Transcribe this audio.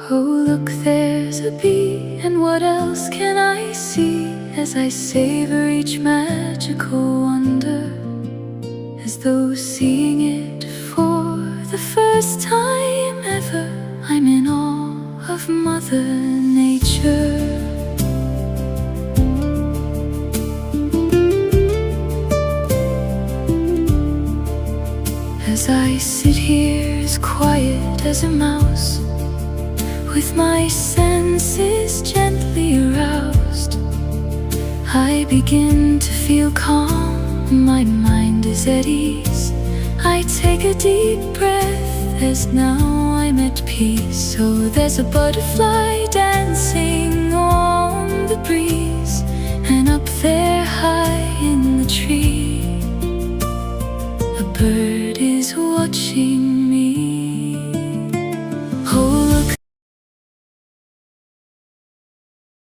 Oh, look, there's a bee, and what else can I see as I savor each magical wonder, as though seeing it for the first time ever. I'm in awe of Mother Nature. As I sit here as quiet as a mouse, with my senses gently aroused, I begin to feel calm, my mind is at ease. I take a deep breath as now I'm at peace. So there's a butterfly dancing on the breeze, and up there high in the tree, a bird